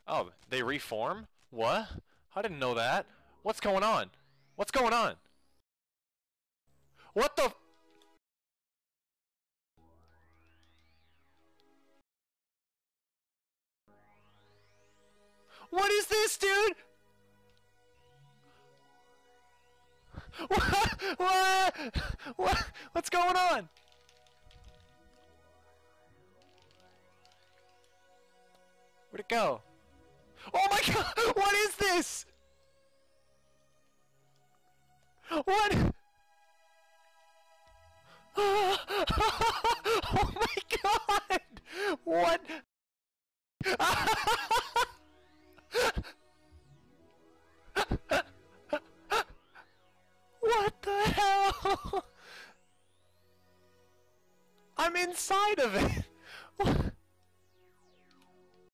Oh, they reform? What? I didn't know that. What's going on? What's going on? What the? What is this, dude? What? What's going on? Where'd it go? Oh my god! What is this? What? Oh my god! What? What the hell? I'm inside of it!